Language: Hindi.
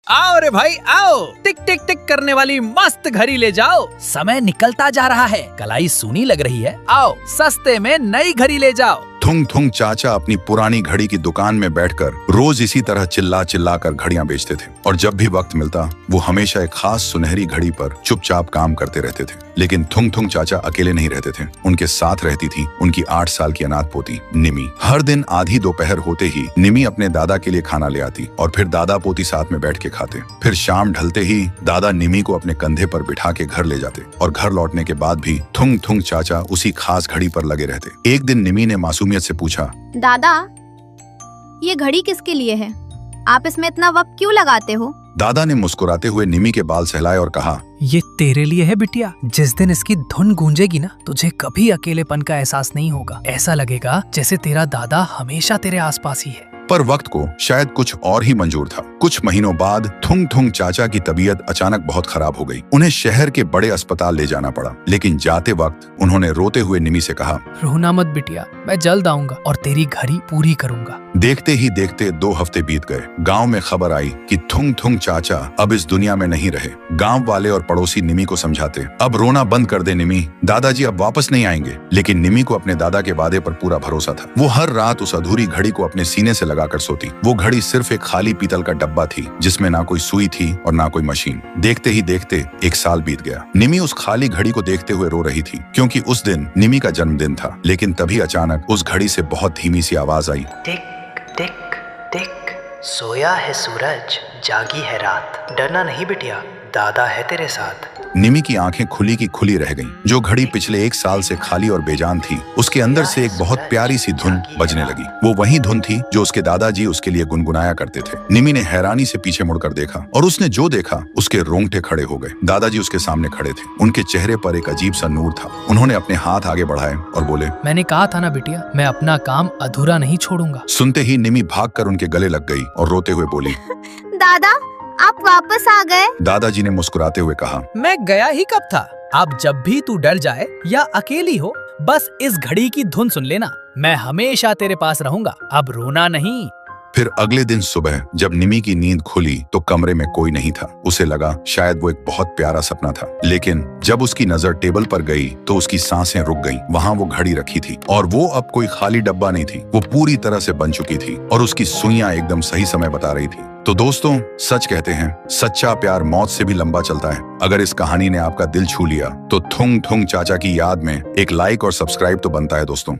आओ रे भाई आओ, टिक टिक टिक करने वाली मस्त घड़ी ले जाओ। समय निकलता जा रहा है, कलाई सूनी लग रही है, आओ सस्ते में नई घड़ी ले जाओ। थुंग थुंग चाचा अपनी पुरानी घड़ी की दुकान में बैठकर रोज इसी तरह चिल्ला चिल्ला कर घड़ियां बेचते थे और जब भी वक्त मिलता वो हमेशा एक खास सुनहरी घड़ी पर चुपचाप काम करते रहते थे। लेकिन थुंग थुंग चाचा अकेले नहीं रहते थे, उनके साथ रहती थी उनकी 8 साल की अनाथ पोती निमी। हर दिन आधी दोपहर होते ही निमी अपने दादा के लिए खाना ले आती और फिर दादा पोती साथ में बैठ के खाते। फिर शाम ढलते ही दादा निमी को अपने कंधे पर बिठा के घर ले जाते और घर लौटने के बाद भी थुंग थुंग चाचा उसी खास घड़ी पर लगे रहते। एक दिन निमी ने मासूमियत से पूछा, दादा ये घड़ी किसके लिए है? आप इसमें इतना वक्त क्यों लगाते हो? दादा ने मुस्कुराते हुए निमी के बाल सहलाए और कहा, ये तेरे लिए है बिटिया। जिस दिन इसकी धुन गूंजेगी ना, तुझे कभी अकेलेपन का एहसास नहीं होगा। ऐसा लगेगा जैसे तेरा दादा हमेशा तेरे आसपास ही है। पर वक्त को शायद कुछ और ही मंजूर था। कुछ महीनों बाद थुंग थुंग चाचा की तबीयत अचानक बहुत खराब हो गई। उन्हें शहर के बड़े अस्पताल ले जाना पड़ा। लेकिन जाते वक्त उन्होंने रोते हुए निमी से कहा, रोना मत बिटिया, मैं जल्द आऊंगा और तेरी घड़ी पूरी करूंगा। देखते ही देखते 2 हफ्ते बीत गए। गांव में खबर आई कि थुंग थुंग चाचा अब इस दुनिया में नहीं रहे। गांव वाले और पड़ोसी निमी को समझाते, अब रोना बंद कर दे निमी, दादाजी अब वापस नहीं आएंगे। लेकिन निमी को अपने दादा के वादे पर पूरा भरोसा था। वो हर रात उस अधूरी घड़ी को अपने सीने से लगाकर सोती। वो घड़ी सिर्फ एक खाली पीतल का डब्बा थी जिसमें ना कोई सुई थी और ना कोई मशीन। देखते ही देखते 1 साल बीत गया। निमी उस खाली घड़ी को देखते हुए रो रही थी क्योंकि उस दिन निमी का जन्मदिन था। लेकिन तभी अचानक उस घड़ी से बहुत धीमी सी आवाज आई, टिक टिक टिक, सोया है सूरज, जागी है रात, डरना नहीं बिटिया, दादा है तेरे साथ। निमी की आंखें खुली की खुली रह गईं। जो घड़ी पिछले 1 साल से खाली और बेजान थी, उसके अंदर से एक बहुत प्यारी सी धुन बजने लगी। वो वही धुन थी जो उसके दादाजी उसके लिए गुनगुनाया करते थे। निमी ने हैरानी से पीछे मुड़कर देखा और उसने जो देखा उसके रोंगटे खड़े हो गए। दादाजी उसके सामने खड़े थे। उनके चेहरे पर एक अजीब सा नूर था। उन्होंने अपने हाथ आगे बढ़ाए और बोले, मैंने कहा था ना बिटिया, मैं अपना काम अधूरा नहीं छोड़ूंगा। सुनते ही निमी भागकर उनके गले लग गई और रोते हुए बोली, दादा आप वापस आ गए? दादाजी ने मुस्कुराते हुए कहा, मैं गया ही कब था। अब जब भी तू डर जाए या अकेली हो, बस इस घड़ी की धुन सुन लेना, मैं हमेशा तेरे पास रहूंगा, अब रोना नहीं। फिर अगले दिन सुबह जब निमी की नींद खुली तो कमरे में कोई नहीं था। उसे लगा शायद वो एक बहुत प्यारा सपना था। लेकिन जब उसकी नजर टेबल पर गई तो उसकी सांसें रुक गईं। वहां वो घड़ी रखी थी और वो अब कोई खाली डब्बा नहीं थी, वो पूरी तरह से बन चुकी थी और उसकी सुइयां एकदम सही समय बता रही थी। तो दोस्तों, सच कहते हैं सच्चा प्यार मौत से भी लंबा चलता है। अगर इस कहानी ने आपका दिल छू लिया तो थुंग थुंग चाचा की याद में एक लाइक और सब्सक्राइब तो बनता है दोस्तों।